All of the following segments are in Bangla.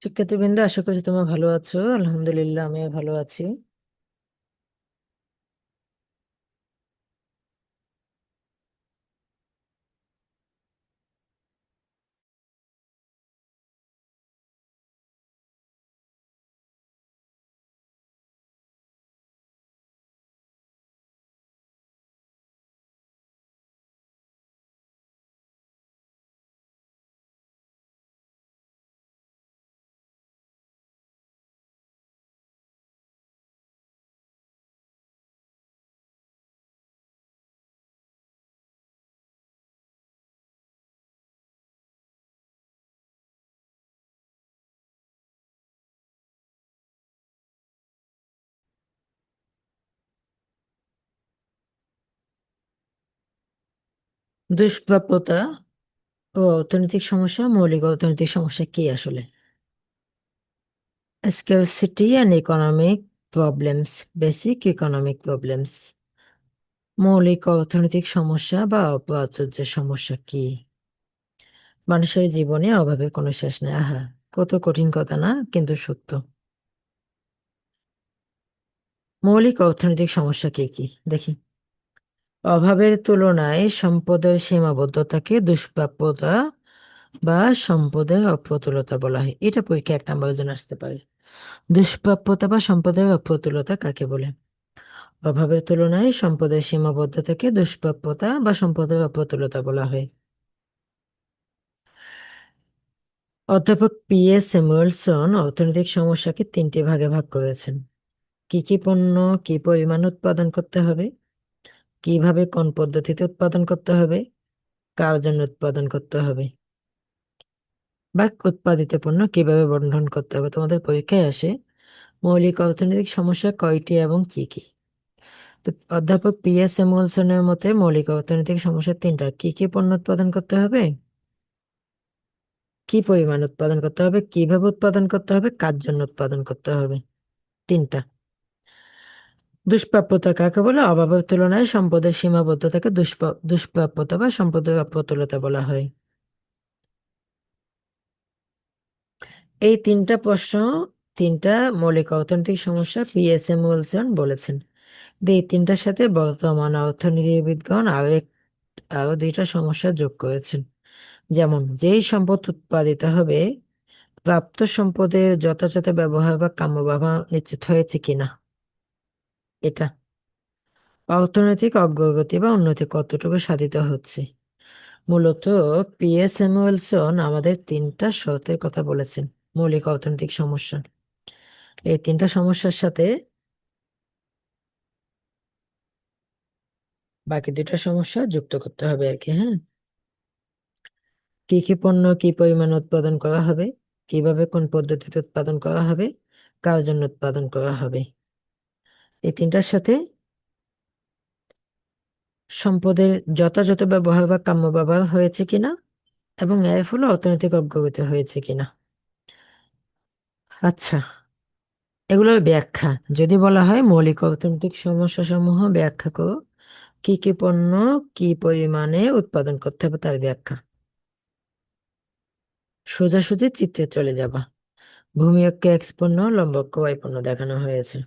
শিক্ষার্থীবৃন্দ, আশা করছি তোমরা ভালো আছো। আলহামদুলিল্লাহ, আমিও ভালো আছি। দুষ্প্রাপ্যতা ও অর্থনৈতিক সমস্যা। মৌলিক অর্থনৈতিক সমস্যা কি আসলে? Scarcity and economic problems, basic economic problems. মৌলিক অর্থনৈতিক সমস্যা বা অপ্রাচুর্যের সমস্যা কি? মানুষের জীবনে অভাবের কোনো শেষ নেই। আহা, কত কঠিন কথা না, কিন্তু সত্য। মৌলিক অর্থনৈতিক সমস্যা কি কি দেখি। অভাবের তুলনায় সম্পদের সীমাবদ্ধতাকে দুষ্প্রাপ্যতা বা সম্পদের অপ্রতুলতা বলা হয়। এটা পরীক্ষা 1 নম্বরের জন্য আসতে পারে। দুষ্প্রাপ্যতা বা সম্পদের অপ্রতুলতা কাকে বলে? অভাবের তুলনায় সম্পদের সীমাবদ্ধতাকে দুষ্প্রাপ্যতা বা সম্পদের অপ্রতুলতা বলা হয়। অধ্যাপক P.S. স্যামুয়েলসন অর্থনৈতিক সমস্যাকে 3টে ভাগে ভাগ করেছেন। কি কি পণ্য কি পরিমাণ উৎপাদন করতে হবে, কিভাবে কোন পদ্ধতিতে উৎপাদন করতে হবে, কার জন্য উৎপাদন করতে হবে, বা উৎপাদিত পণ্য কিভাবে বন্টন করতে হবে। তোমাদের পরীক্ষায় আসে মৌলিক অর্থনৈতিক সমস্যা কয়টি এবং কি কি। তো অধ্যাপক P.S. স্যামুয়েলসনের মতে মৌলিক অর্থনৈতিক সমস্যা 3টা। কি কি পণ্য উৎপাদন করতে হবে, কি পরিমাণ উৎপাদন করতে হবে, কিভাবে উৎপাদন করতে হবে, কার জন্য উৎপাদন করতে হবে। 3টা। দুষ্প্রাপ্যতা কাকে বলে? অভাবের তুলনায় সম্পদের সীমাবদ্ধতাকে দুষ্প্রাপ্যতা বা সম্পদের অপ্রতুলতা বলা হয়। এই 3টা প্রশ্ন, 3টা মৌলিক অর্থনৈতিক সমস্যা P.S. স্যামুয়েলসন বলেছেন। এই 3টার সাথে বর্তমান অর্থনীতিবিদগণ আরো 2টা সমস্যা যোগ করেছেন। যেমন, যেই সম্পদ উৎপাদিত হবে প্রাপ্ত সম্পদের যথাযথ ব্যবহার বা কাম্য ব্যবহার নিশ্চিত হয়েছে কিনা, এটা। অর্থনৈতিক অগ্রগতি বা উন্নতি কতটুকু সাধিত হচ্ছে। মূলত P.S. স্যামুয়েলসন আমাদের 3টা শর্তের কথা বলেছেন মৌলিক অর্থনৈতিক সমস্যা। এই 3টা সমস্যার সাথে বাকি 2টা সমস্যা যুক্ত করতে হবে আর কি। হ্যাঁ, কি কি পণ্য কি পরিমাণ উৎপাদন করা হবে, কিভাবে কোন পদ্ধতিতে উৎপাদন করা হবে, কার জন্য উৎপাদন করা হবে। এই 3টার সাথে সম্পদের যথাযথ ব্যবহার বা কাম্য ব্যবহার হয়েছে কিনা এবং এর ফলে অর্থনৈতিক অগ্রগতি হয়েছে কিনা। আচ্ছা, এগুলোর ব্যাখ্যা যদি বলা হয় মৌলিক অর্থনৈতিক সমস্যা সমূহ ব্যাখ্যা করো, কি কি পণ্য কি পরিমাণে উৎপাদন করতে হবে তার ব্যাখ্যা। সোজাসুজি চিত্রে চলে যাবা। ভূমি অক্ষে এক্স পণ্য, লম্ব অক্ষে ওয়াই পণ্য দেখানো হয়েছে।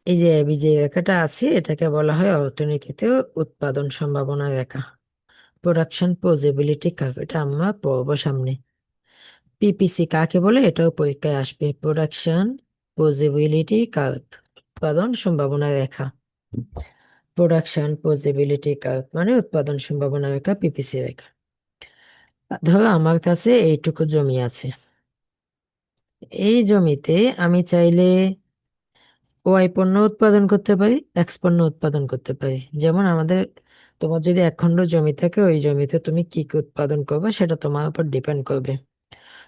এই যে যে রেখাটা আছে এটাকে বলা হয় অর্থনীতিতে উৎপাদন সম্ভাবনা রেখা, প্রোডাকশন পসিবিলিটি কার্ভ। এটা আমরা পড়বো সামনে। PPC কাকে বলে এটাও পরীক্ষায় আসবে। প্রোডাকশন পসিবিলিটি কার্ভ, উৎপাদন সম্ভাবনা রেখা। প্রোডাকশন পসিবিলিটি কার্ভ মানে উৎপাদন সম্ভাবনা রেখা, PPC রেখা। ধরো আমার কাছে এইটুকু জমি আছে। এই জমিতে আমি চাইলে ওয়াই পণ্য উৎপাদন করতে পারি, এক্স পণ্য উৎপাদন করতে পারি। যেমন তোমার যদি 1 খণ্ড জমি থাকে, ওই জমিতে তুমি কি কি উৎপাদন করবে সেটা তোমার উপর ডিপেন্ড করবে।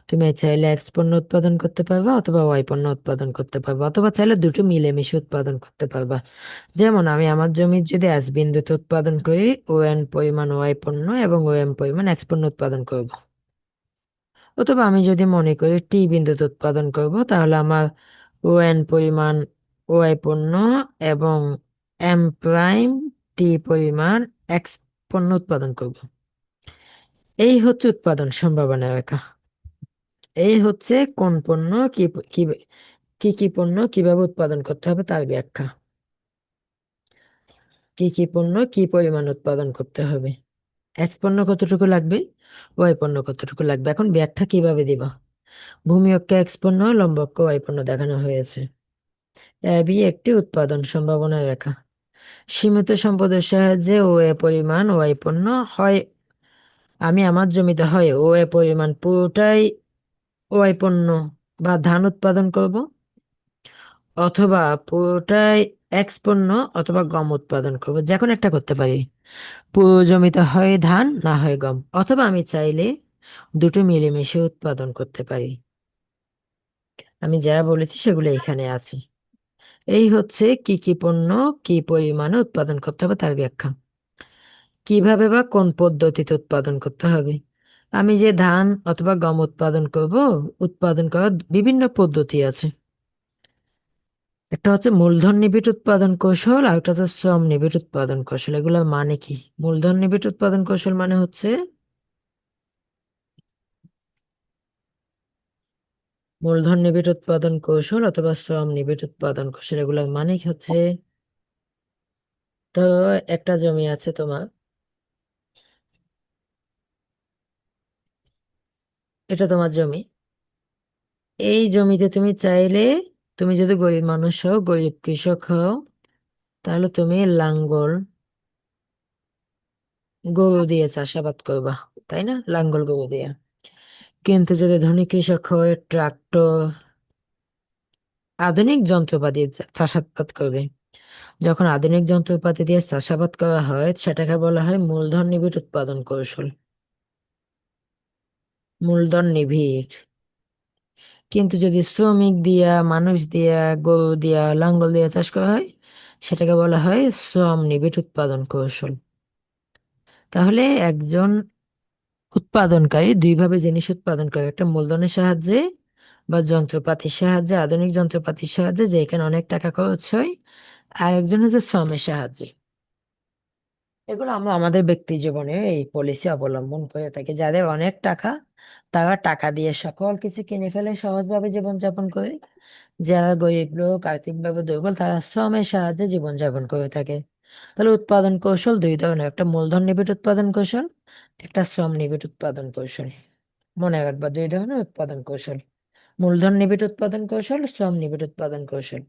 তুমি চাইলে এক্স পণ্য উৎপাদন করতে পারবা অথবা ওয়াই পণ্য উৎপাদন করতে পারবা, অথবা চাইলে দুটো মিলেমিশে উৎপাদন করতে পারবা। যেমন আমি আমার জমির যদি এস বিন্দুতে উৎপাদন করি, ওএন পরিমাণ ওয়াই পণ্য এবং ওএম পরিমাণ এক্স পণ্য উৎপাদন করব। অথবা আমি যদি মনে করি টি বিন্দুতে উৎপাদন করব, তাহলে আমার ওএন পরিমাণ ওয়াই পণ্য এবং এম প্রাইম টি পরিমাণ এক্স পণ্য উৎপাদন করব। এই হচ্ছে উৎপাদন সম্ভাবনা রেখা। এই হচ্ছে কোন পণ্য কি কি কি কি পণ্য কিভাবে উৎপাদন করতে হবে তার ব্যাখ্যা। কি কি পণ্য কি পরিমাণ উৎপাদন করতে হবে, এক্স পণ্য কতটুকু লাগবে, ওয়াই পণ্য কতটুকু লাগবে। এখন ব্যাখ্যা কিভাবে দিবা? ভূমি অক্ষে এক্স পণ্য, লম্ব অক্ষে ওয়াই পণ্য দেখানো হয়েছে। এ বি একটি উৎপাদন সম্ভাবনা রেখা। সীমিত সম্পদের সাহায্যে ও এ পরিমাণ ওয়াই পণ্য হয়। আমি আমার জমিতে হয় ও এ পরিমাণ পুরোটাই ওয়াই পণ্য বা ধান উৎপাদন করব, অথবা পুরোটাই এক্স পণ্য অথবা গম উৎপাদন করব, যে কোনো একটা করতে পারি। পুরো জমিতে হয় ধান না হয় গম, অথবা আমি চাইলে দুটো মিলেমিশে উৎপাদন করতে পারি। আমি যা বলেছি সেগুলো এখানে আছে। এই হচ্ছে কি কি পণ্য কি পরিমাণে উৎপাদন করতে হবে তার ব্যাখ্যা। কিভাবে বা কোন পদ্ধতিতে উৎপাদন করতে হবে? আমি যে ধান অথবা গম উৎপাদন করব, উৎপাদন করার বিভিন্ন পদ্ধতি আছে। একটা হচ্ছে মূলধন নিবিড় উৎপাদন কৌশল, আর একটা হচ্ছে শ্রম নিবিড় উৎপাদন কৌশল। এগুলোর মানে কি? মূলধন নিবিড় উৎপাদন কৌশল মানে হচ্ছে মূলধন নিবিড় উৎপাদন কৌশল অথবা শ্রম নিবিড় উৎপাদন কৌশল, এগুলোর মানে হচ্ছে, তো একটা জমি আছে তোমার, এটা তোমার জমি। এই জমিতে তুমি চাইলে, তুমি যদি গরিব মানুষ হও, গরিব কৃষক হও, তাহলে তুমি লাঙ্গল গরু দিয়ে চাষাবাদ করবা, তাই না? লাঙ্গল গরু দিয়ে। কিন্তু যদি ধনী কৃষক হয়, ট্রাক্টর, আধুনিক যন্ত্রপাতি দিয়ে চাষাবাদ করবে। যখন আধুনিক যন্ত্রপাতি দিয়ে চাষাবাদ করা হয় সেটাকে বলা হয় মূলধন নিবিড় উৎপাদন কৌশল। মূলধন নিবিড়। কিন্তু যদি শ্রমিক দিয়া, মানুষ দিয়া, গরু দিয়া, লাঙ্গল দিয়া চাষ করা হয়, সেটাকে বলা হয় শ্রম নিবিড় উৎপাদন কৌশল। তাহলে একজন উৎপাদনকারী দুইভাবে জিনিস উৎপাদন করে, একটা মূলধনের সাহায্যে বা যন্ত্রপাতির সাহায্যে, আধুনিক যন্ত্রপাতির সাহায্যে যেখানে অনেক টাকা খরচ হয়, আর একজন হচ্ছে শ্রমের সাহায্যে। এগুলো আমরা আমাদের ব্যক্তি জীবনে এই পলিসি অবলম্বন করে থাকি। যাদের অনেক টাকা, তারা টাকা দিয়ে সকল কিছু কিনে ফেলে, সহজভাবে জীবনযাপন করে। যারা গরিব লোক, আর্থিকভাবে দুর্বল, তারা শ্রমের সাহায্যে জীবনযাপন করে থাকে। তাহলে উৎপাদন কৌশল দুই ধরনের, একটা মূলধন নিবিড় উৎপাদন কৌশল, একটা শ্রম নিবিড় উৎপাদন কৌশল। মনে রাখবা, দুই ধরনের উৎপাদন কৌশল: মূলধন নিবিড় উৎপাদন কৌশল, শ্রম নিবিড় উৎপাদন কৌশল।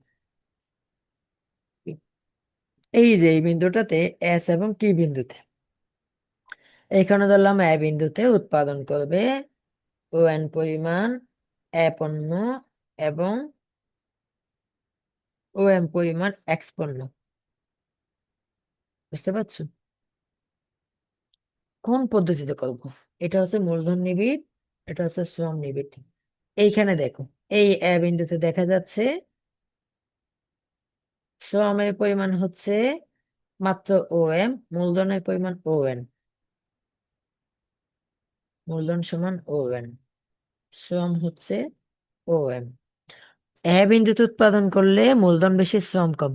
এই যে এই বিন্দুটাতে, এস এবং টি বিন্দুতে, এখানে ধরলাম এ বিন্দুতে উৎপাদন করবে ও এন পরিমাণ এ পণ্য এবং ও এম পরিমাণ এক্স পণ্য। বুঝতে পারছো? কোন পদ্ধতিতে করব? এটা হচ্ছে মূলধন নিবিড়, এটা হচ্ছে শ্রম নিবিড়। এইখানে দেখো, এই এ বিন্দুতে দেখা যাচ্ছে শ্রমের পরিমাণ হচ্ছে মাত্র ও এম, মূলধনের পরিমাণ ও এন। মূলধন সমান ও এন, শ্রম হচ্ছে ও এম। এ বিন্দুতে উৎপাদন করলে মূলধন বেশি শ্রম কম,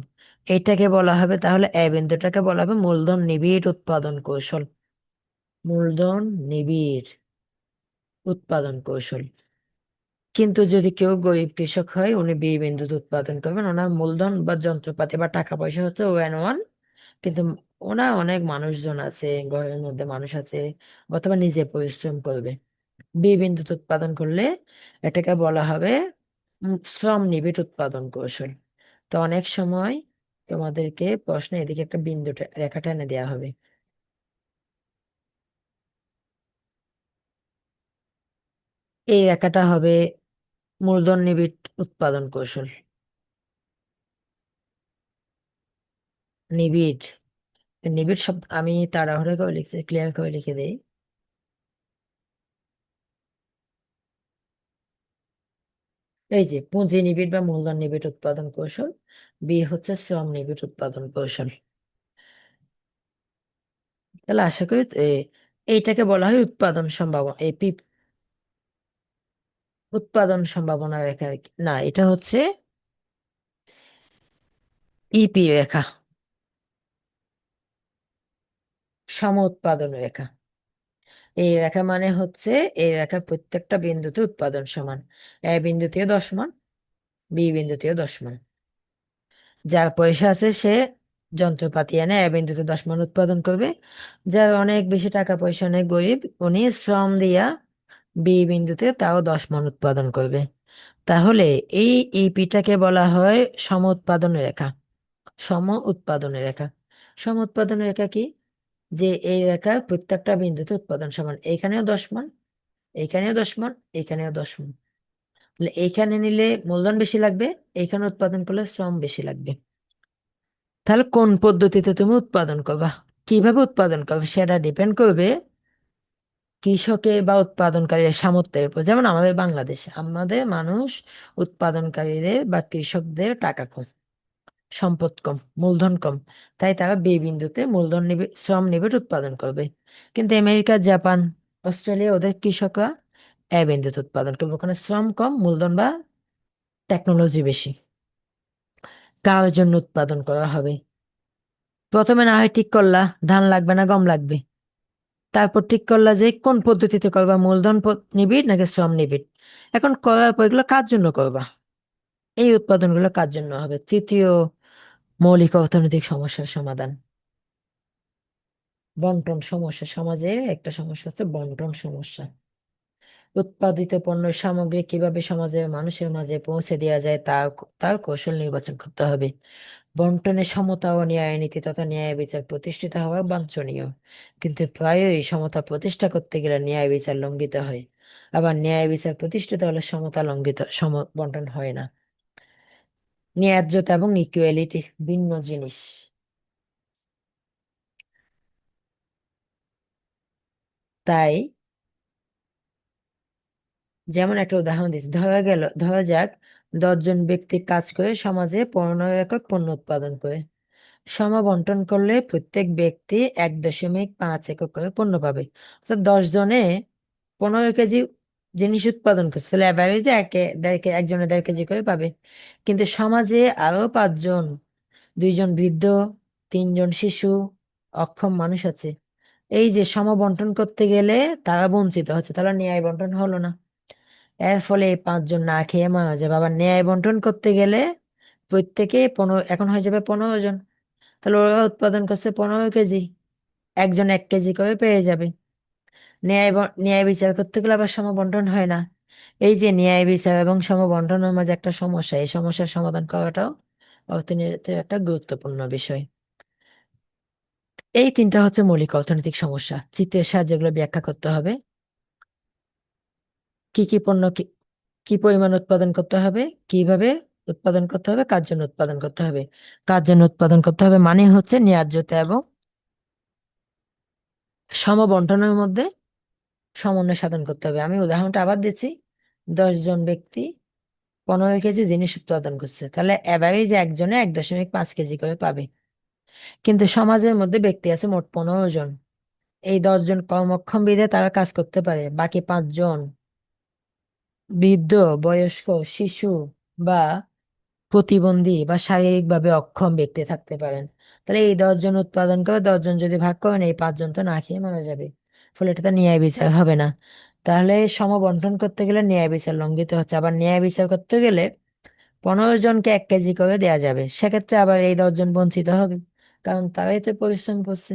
এটাকে বলা হবে, তাহলে এ বিন্দুটাকে বলা হবে মূলধন নিবিড় উৎপাদন কৌশল। মূলধন নিবিড় উৎপাদন কৌশল। কিন্তু যদি কেউ গরিব কৃষক হয়, উনি বি বিন্দুতে উৎপাদন করবেন, ওনার মূলধন বা যন্ত্রপাতি বা টাকা পয়সা হচ্ছে ও এন ওয়ান, কিন্তু ওনার অনেক মানুষজন আছে, ঘরের মধ্যে মানুষ আছে, অথবা নিজে পরিশ্রম করবে। বি বিন্দুতে উৎপাদন করলে এটাকে বলা হবে শ্রম নিবিড় উৎপাদন কৌশল। তো অনেক সময় তোমাদেরকে প্রশ্নে এদিকে একটা বিন্দু রেখা টেনে দেওয়া হবে। এই রেখাটা হবে মূলধন নিবিড় উৎপাদন কৌশল। নিবিড়, নিবিড় শব্দ আমি তাড়াহুড়ো করে লিখতে, ক্লিয়ার করে লিখে দেই। এই যে পুঁজি নিবিড় বা মূলধন নিবিড় উৎপাদন কৌশল, বি হচ্ছে শ্রম নিবিড় উৎপাদন কৌশল। তাহলে আশা করি এইটাকে বলা হয় উৎপাদন সম্ভাবনা, এই উৎপাদন সম্ভাবনা রেখা আর কি। না, এটা হচ্ছে ইপি রেখা। সম উৎপাদন রেখা। এই রেখা মানে হচ্ছে এই রেখার প্রত্যেকটা বিন্দুতে উৎপাদন সমান। এ বিন্দুতেও 10 মান, বি বিন্দুতেও 10 মান। যার পয়সা আছে সে যন্ত্রপাতি এনে এ বিন্দুতে 10 মান উৎপাদন করবে। যার অনেক বেশি টাকা পয়সা, অনেক গরিব, উনি শ্রম দিয়া বি বিন্দুতে তাও 10 মান উৎপাদন করবে। তাহলে এই ইপিটাকে বলা হয় সম উৎপাদন রেখা। সম উৎপাদন রেখা। সম উৎপাদন রেখা কি? যে এই রেখার প্রত্যেকটা বিন্দুতে উৎপাদন সমান, এইখানেও 10 মান, এইখানেও 10 মান, এইখানেও 10 মান। তাহলে এইখানে নিলে মূলধন বেশি লাগবে, এইখানে উৎপাদন করলে শ্রম বেশি লাগবে। তাহলে কোন পদ্ধতিতে তুমি উৎপাদন করবা, কিভাবে উৎপাদন করবে, সেটা ডিপেন্ড করবে কৃষকের বা উৎপাদনকারীর সামর্থ্যের উপর। যেমন আমাদের বাংলাদেশ, আমাদের মানুষ, উৎপাদনকারীদের বা কৃষকদের টাকা কম, সম্পদ কম, মূলধন কম, তাই তারা বি বিন্দুতে মূলধন নিবে, শ্রম নিবে, উৎপাদন করবে। কিন্তু আমেরিকা, জাপান, অস্ট্রেলিয়া, ওদের কৃষকরা এ বিন্দুতে উৎপাদন করবে, ওখানে শ্রম কম, মূলধন বা টেকনোলজি বেশি। কার জন্য উৎপাদন করা হবে? প্রথমে না হয় ঠিক করলা ধান লাগবে না গম লাগবে, তারপর ঠিক করলা যে কোন পদ্ধতিতে করবা, মূলধন নিবিড় নাকি শ্রম নিবিড়। এখন করার পর এগুলো কার জন্য করবা, এই উৎপাদনগুলো কার জন্য হবে? তৃতীয় মৌলিক অর্থনৈতিক সমস্যার সমাধান, বন্টন সমস্যা। সমাজে একটা সমস্যা হচ্ছে বন্টন সমস্যা। উৎপাদিত পণ্য সামগ্রী কিভাবে সমাজের মানুষের মাঝে পৌঁছে দেওয়া যায় তার কৌশল নির্বাচন করতে হবে। বন্টনের সমতা ও ন্যায় নীতি তথা ন্যায় বিচার প্রতিষ্ঠিত হওয়া বাঞ্ছনীয়, কিন্তু প্রায়ই সমতা প্রতিষ্ঠা করতে গেলে ন্যায় বিচার লঙ্ঘিত হয়। আবার ন্যায় বিচার প্রতিষ্ঠিত হলে সমতা লঙ্ঘিত, বন্টন হয় না। ন্যায্যতা এবং ইকুয়ালিটি ভিন্ন জিনিস। তাই যেমন একটা উদাহরণ দিচ্ছি, ধরা যাক 10 জন ব্যক্তি কাজ করে সমাজে 15 একক পণ্য উৎপাদন করে। সমবন্টন করলে প্রত্যেক ব্যক্তি 1.5 একক করে পণ্য পাবে। অর্থাৎ 10 জনে 15 কেজি জিনিস উৎপাদন করছে, তাহলে অ্যাভারেজে একজনে 1.5 কেজি করে পাবে। কিন্তু সমাজে আরো 5 জন, 2 জন বৃদ্ধ, 3 জন শিশু, অক্ষম মানুষ আছে। এই যে সমবন্টন করতে গেলে তারা বঞ্চিত হচ্ছে, তাহলে ন্যায় বন্টন হলো না। এর ফলে এই 5 জন না খেয়ে মারা যাবে। আবার ন্যায় বন্টন করতে গেলে প্রত্যেকে 15, এখন হয়ে যাবে 15 জন, তাহলে ওরা উৎপাদন করছে 15 কেজি, একজন 1 কেজি করে পেয়ে যাবে। ন্যায় বিচার করতে গেলে আবার সমবন্টন হয় না। এই যে ন্যায় বিচার এবং সমবন্টনের মাঝে একটা সমস্যা, এই সমস্যার সমাধান করাটাও অর্থনীতির একটা গুরুত্বপূর্ণ বিষয়। এই তিনটা হচ্ছে মৌলিক অর্থনৈতিক সমস্যা, চিত্রের সাহায্যে এগুলো ব্যাখ্যা করতে হবে। কি কি পণ্য কি পরিমাণ উৎপাদন করতে হবে, কিভাবে উৎপাদন করতে হবে, কার জন্য উৎপাদন করতে হবে। কার জন্য উৎপাদন করতে হবে মানে হচ্ছে ন্যায্যতা এবং সমবন্টনের মধ্যে সমন্বয় সাধন করতে হবে। আমি উদাহরণটা আবার দিচ্ছি, 10 জন ব্যক্তি 15 কেজি জিনিস উৎপাদন করছে, তাহলে এভারেজ একজনে 1.5 কেজি করে পাবে। কিন্তু সমাজের মধ্যে ব্যক্তি আছে মোট 15 জন। এই 10 জন কর্মক্ষম বিধে তারা কাজ করতে পারে, বাকি 5 জন বৃদ্ধ, বয়স্ক, শিশু বা প্রতিবন্ধী বা শারীরিকভাবে অক্ষম ব্যক্তি থাকতে পারেন। তাহলে এই 10 জন উৎপাদন করে, 10 জন যদি ভাগ করেন, এই 5 জন তো না খেয়ে মারা যাবে। ফলে এটা তো ন্যায় বিচার হবে না। তাহলে সমবন্টন করতে গেলে ন্যায় বিচার লঙ্ঘিত হচ্ছে। আবার ন্যায় বিচার করতে গেলে 15 জনকে 1 কেজি করে দেয়া যাবে, সেক্ষেত্রে আবার এই 10 জন বঞ্চিত হবে, কারণ তারাই তো পরিশ্রম করছে।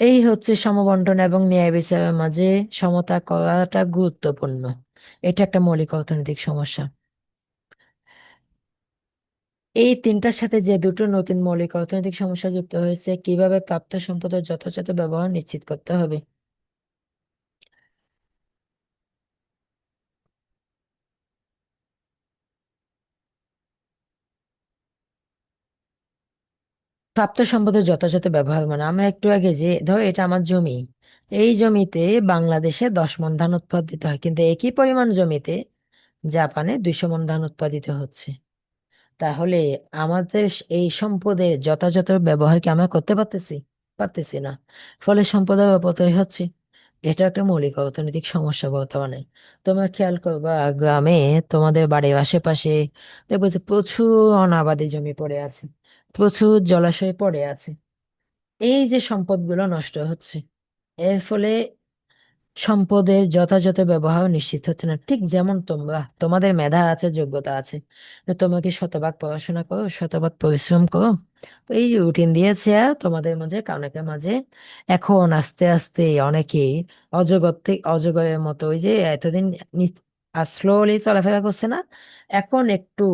এই হচ্ছে সমবন্টন এবং ন্যায় বিচারের মাঝে সমতা করাটা গুরুত্বপূর্ণ। এটা একটা মৌলিক অর্থনৈতিক সমস্যা। এই তিনটার সাথে যে দুটো নতুন মৌলিক অর্থনৈতিক সমস্যা যুক্ত হয়েছে, কিভাবে প্রাপ্ত সম্পদের যথাযথ ব্যবহার নিশ্চিত করতে হবে। প্রাপ্ত সম্পদের যথাযথ ব্যবহার মানে, আমরা একটু আগে যে ধর এটা আমার জমি, এই জমিতে বাংলাদেশে 10 মণ ধান উৎপাদিত হয়, কিন্তু একই পরিমাণ জমিতে জাপানে 200 মণ ধান উৎপাদিত হচ্ছে। তাহলে আমাদের এই সম্পদের যথাযথ ব্যবহার কি আমরা করতে পারতেছি? পারতেছি না। ফলে সম্পদের অপচয় হচ্ছে। এটা একটা মৌলিক অর্থনৈতিক সমস্যা বর্তমানে। তোমরা খেয়াল করবা গ্রামে, তোমাদের বাড়ির আশেপাশে দেখবে যে প্রচুর অনাবাদি জমি পড়ে আছে, প্রচুর জলাশয় পড়ে আছে। এই যে সম্পদগুলো নষ্ট হচ্ছে, এর ফলে সম্পদের যথাযথ ব্যবহার নিশ্চিত হচ্ছে না। ঠিক যেমন তোমরা, তোমাদের মেধা আছে, যোগ্যতা আছে, তো তোমাকে শতভাগ পড়াশোনা করো, শতভাগ পরিশ্রম করো, এই রুটিন দিয়েছে আর তোমাদের মাঝে কাউকে মাঝে এখন আস্তে আস্তে অনেকেই অজগর থেকে অজগরের মতো, ওই যে এতদিন স্লোলি চলাফেরা করছে না, এখন একটু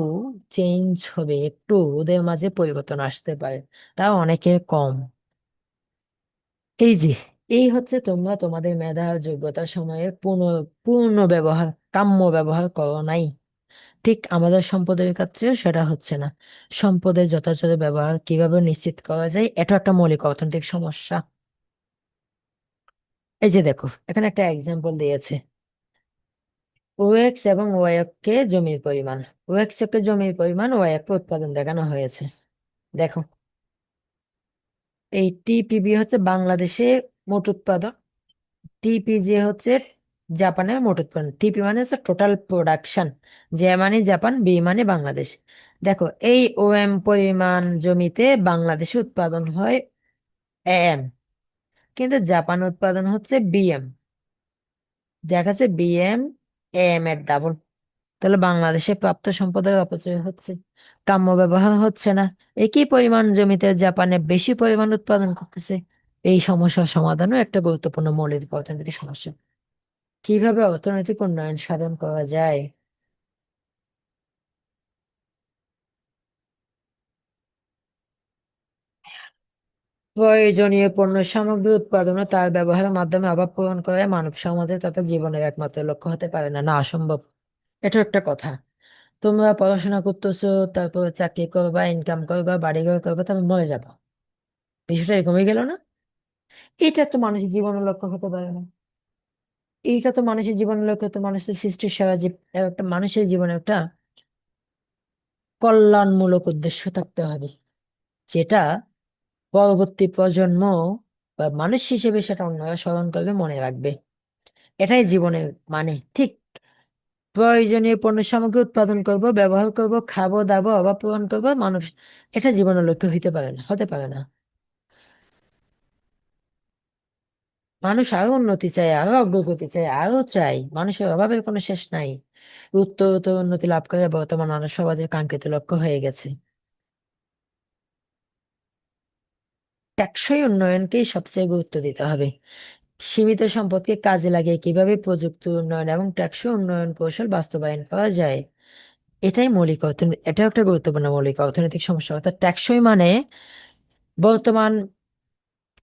চেঞ্জ হবে, একটু ওদের মাঝে পরিবর্তন আসতে পারে, তাও অনেকে কম। এই যে, এই হচ্ছে তোমরা তোমাদের মেধা আর যোগ্যতার সময়ে পূর্ণ পূর্ণ ব্যবহার, কাম্য ব্যবহার করো নাই। ঠিক আমাদের সম্পদের কাছেও সেটা হচ্ছে না। সম্পদের যথাযথ ব্যবহার কিভাবে নিশ্চিত করা যায়, এটা একটা মৌলিক অর্থনৈতিক সমস্যা। এই যে দেখো, এখানে একটা এক্সাম্পল দিয়েছে, ওএক্স এবং ওয়াইকে জমির পরিমাণ। ওএক্স কে জমির পরিমাণ, ওয়াইকে উৎপাদন দেখানো হয়েছে। দেখো, এই টিপিবি হচ্ছে বাংলাদেশে মোট উৎপাদন, টিপিজি হচ্ছে জাপানের মোট উৎপাদন। টিপি মানে হচ্ছে টোটাল প্রোডাকশন, জে মানে জাপান, বি মানে বাংলাদেশ। দেখো, এই ওএম পরিমাণ জমিতে বাংলাদেশে উৎপাদন হয় এম, কিন্তু জাপান উৎপাদন হচ্ছে বিএম। দেখাচ্ছে বিএম এম এর ডাবল। তাহলে বাংলাদেশে প্রাপ্ত সম্পদের অপচয় হচ্ছে, কাম্য ব্যবহার হচ্ছে না। একই পরিমাণ জমিতে জাপানে বেশি পরিমাণ উৎপাদন করতেছে। এই সমস্যার সমাধানও একটা গুরুত্বপূর্ণ মৌলিক অর্থনৈতিক সমস্যা। কিভাবে অর্থনৈতিক উন্নয়ন সাধন করা যায়? প্রয়োজনীয় পণ্য সামগ্রী উৎপাদন ও তার ব্যবহারের মাধ্যমে অভাব পূরণ করে মানব সমাজে তথা জীবনের একমাত্র লক্ষ্য হতে পারে না, না অসম্ভব। এটা একটা কথা। তোমরা পড়াশোনা করতেছো, তারপর চাকরি করবা, ইনকাম করবা, বাড়ি ঘর করবা, তারপর মরে যাবা, বিষয়টা এরকমই গেল না? এটা তো মানুষের জীবনের লক্ষ্য হতে পারে না। এইটা তো মানুষের জীবনের লক্ষ্য, তো মানুষের সৃষ্টির সারা একটা মানুষের জীবনে একটা কল্যাণমূলক উদ্দেশ্য থাকতে হবে, যেটা পরবর্তী প্রজন্ম বা মানুষ হিসেবে সেটা অন্যরা স্মরণ করবে, মনে রাখবে। এটাই জীবনের মানে। ঠিক প্রয়োজনীয় পণ্য সামগ্রী উৎপাদন করব, ব্যবহার করব, খাবো দাবো, অভাব পূরণ করবো, মানুষ, এটা জীবনের লক্ষ্য হইতে পারে না, হতে পারে না। মানুষ আরো উন্নতি চায়, আরো অগ্রগতি চায়, আরো চাই, মানুষের অভাবের কোনো শেষ নাই। উত্তরোত্তর উন্নতি লাভ করে বর্তমান মানব সমাজের কাঙ্ক্ষিত লক্ষ্য হয়ে গেছে। টেকসই উন্নয়নকেই সবচেয়ে গুরুত্ব দিতে হবে। সীমিত সম্পদকে কাজে লাগিয়ে কিভাবে প্রযুক্তি উন্নয়ন এবং টেকসই উন্নয়ন কৌশল বাস্তবায়ন করা যায়, এটাই মৌলিক অর্থনীতি, এটাও একটা গুরুত্বপূর্ণ মৌলিক অর্থনৈতিক সমস্যা। অর্থাৎ টেকসই মানে বর্তমান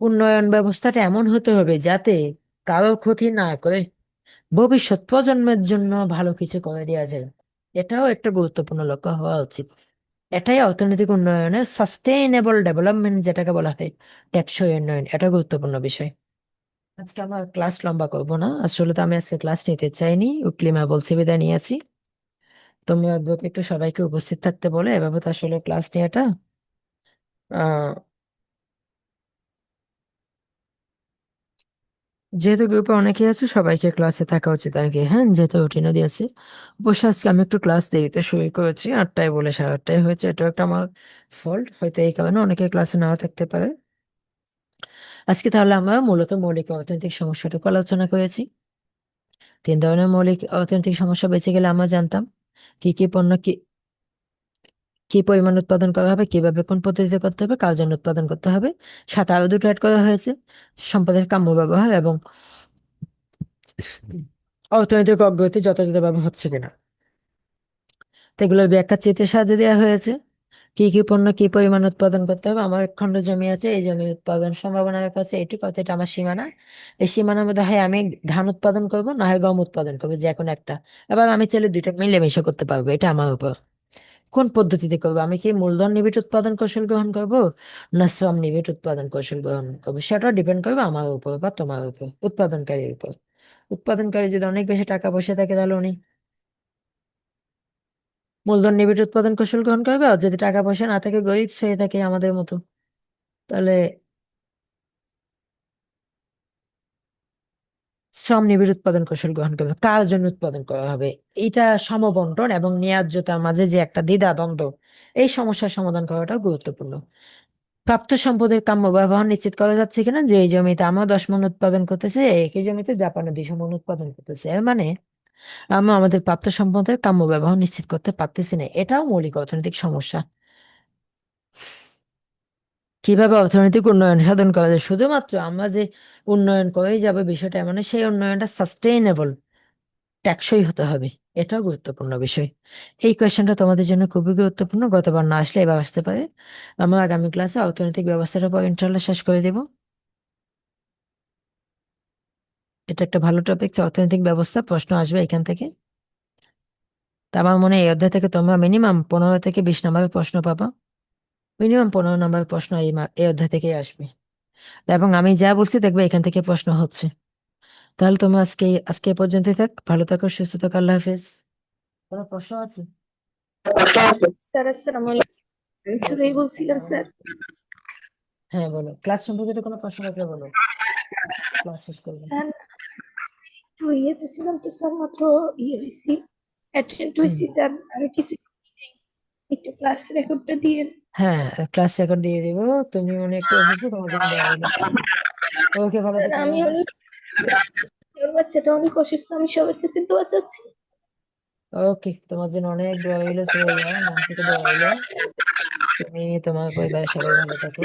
উন্নয়ন ব্যবস্থাটা এমন হতে হবে যাতে কারো ক্ষতি না করে ভবিষ্যৎ প্রজন্মের জন্য ভালো কিছু করে দেওয়া যায়। এটাও একটা গুরুত্বপূর্ণ লক্ষ্য হওয়া উচিত। এটাই অর্থনৈতিক উন্নয়নের সাস্টেইনেবল ডেভেলপমেন্ট যেটাকে বলা হয়, টেকসই উন্নয়ন, এটা গুরুত্বপূর্ণ বিষয়। আজকে আমার ক্লাস লম্বা করবো না, আসলে তো আমি আজকে ক্লাস নিতে চাইনি, উকলিমা বলছে বিদায় নিয়েছি। তুমি গ্রুপে একটু সবাইকে উপস্থিত থাকতে বলে, এভাবে তো আসলে ক্লাস নিয়েটা আহ যেহেতু গ্রুপে অনেকে আছে, সবাইকে ক্লাসে থাকা উচিত আগে, হ্যাঁ, যেহেতু রুটিনও দিয়েছে। অবশ্য আজকে আমি একটু ক্লাস দেরিতে শুরু করেছি, 8টায় বলে 8:30 হয়েছে, এটাও একটা আমার ফল্ট, হয়তো এই কারণে অনেকে ক্লাসে নাও থাকতে পারে। আজকে তাহলে আমরা মূলত মৌলিক অর্থনৈতিক সমস্যাটুকু আলোচনা করেছি। 3 ধরনের মৌলিক অর্থনৈতিক সমস্যা বেঁচে গেলে আমরা জানতাম কি কি পণ্য কি পরিমাণ উৎপাদন করা হবে, কিভাবে কোন পদ্ধতিতে করতে হবে, কার জন্য উৎপাদন করতে হবে। সাথে আরো দুটো অ্যাড করা হয়েছে, সম্পদের কাম্য ব্যবহার এবং অর্থনৈতিক অগ্রগতি যথাযথভাবে হচ্ছে কিনা। তো এগুলোর ব্যাখ্যা চিত্রের সাহায্যে দেওয়া হয়েছে। কি কি পণ্য কি পরিমাণ উৎপাদন করতে হবে। আমার এক খণ্ড জমি আছে, এই জমি উৎপাদন সম্ভাবনা রাখা আছে এইটুকু, অর্থাৎ এটা আমার সীমানা। এই সীমানার মধ্যে হয় আমি ধান উৎপাদন করব, না হয় গম উৎপাদন করবো, যে কোনো একটা। এবার আমি চাইলে দুইটা মিলেমিশে করতে পারবো, এটা আমার উপর। কোন পদ্ধতিতে করবো, আমি কি মূলধন নিবিড় উৎপাদন কৌশল গ্রহণ করব, না শ্রম নিবিড় উৎপাদন কৌশল গ্রহণ করবো, সেটা ডিপেন্ড করবে আমার উপর বা তোমার উপর, উৎপাদনকারীর উপর। উৎপাদনকারী যদি অনেক বেশি টাকা পয়সা থাকে, তাহলে উনি মূলধন নিবিড় উৎপাদন কৌশল গ্রহণ করবে, আর যদি টাকা পয়সা না থাকে, গরিব হয়ে থাকে আমাদের মতো, তাহলে শ্রম নিবিড় উৎপাদন কৌশল গ্রহণ করবে। কার জন্য উৎপাদন করা হবে, এইটা সমবন্টন এবং ন্যায্যতার মাঝে যে একটা দ্বিধা দ্বন্দ্ব, এই সমস্যার সমাধান করাটা গুরুত্বপূর্ণ। প্রাপ্ত সম্পদের কাম্য ব্যবহার নিশ্চিত করা যাচ্ছে কিনা, যে এই জমিতে আমরা 10 মণ উৎপাদন করতেছে, একই জমিতে জাপানে 200 মণ উৎপাদন করতেছে, এর মানে আমরা আমাদের প্রাপ্ত সম্পদের কাম্য ব্যবহার নিশ্চিত করতে পারতেছি না। এটাও মৌলিক অর্থনৈতিক সমস্যা। কিভাবে অর্থনৈতিক উন্নয়ন সাধন করা যায়? শুধুমাত্র আমরা যে উন্নয়ন করেই যাবে বিষয়টা মানে সেই উন্নয়নটা সাস্টেইনেবল, টেকসই হতে হবে। এটাও গুরুত্বপূর্ণ বিষয়। এই কোয়েশ্চেনটা তোমাদের জন্য খুবই গুরুত্বপূর্ণ, গতবার না আসলে এবার আসতে পারে। আমরা আগামী ক্লাসে অর্থনৈতিক ব্যবস্থার উপর ইনশাল্লাহ শেষ করে দেব। এটা একটা ভালো টপিক, অর্থনৈতিক ব্যবস্থা, প্রশ্ন আসবে এখান থেকে। তা আমার মনে হয় এই অধ্যায় থেকে তোমরা মিনিমাম 15 থেকে 20 নম্বরের প্রশ্ন পাবা। মিনিমাম 15 নম্বরের প্রশ্ন এই অধ্যায় থেকেই আসবে। এবং আমি যা বলছি দেখবে এখান থেকে প্রশ্ন হচ্ছে। তাহলে তোমরা আজকে আজকে এ পর্যন্তই থাক, ভালো থাকো, সুস্থ থাকো, আল্লাহ হাফেজ। কোনো প্রশ্ন আছে? স্যার আসসালামু আলাইকুম। শুরুই বলছিলাম স্যার। হ্যাঁ বলো, ক্লাস সম্পর্কিত কোনো প্রশ্ন থাকলে বলো, ক্লাস শেষ করবো। স্যার একটু ইয়েতে ছিলাম তো স্যার, মাত্র ইয়ে হয়েছি, অ্যাটেন্ড হুম। হয়েছি স্যার, আর কিছু একটু ক্লাস রেকর্ডটা দিয়ে। হ্যাঁ, ক্লাস রেকর্ড দিয়ে দিব। তুমি মনে একটু অসুস্থ, তোমার জন্য দেওয়া হলো। ওকে, ভালো স্যার থেকো, আল্লাহ আমি হাফেজ। অনেক, ওর বাচ্চাটা অনেক অসুস্থ, আমি সবার কাছে দোয়া চাচ্ছি। ওকে, তোমার জন্য অনেক দোয়া হইলো সুরাইয়া, মন থেকে দোয়া হইলো। তুমি তোমার পরিবারের সবাই ভালো থাকো।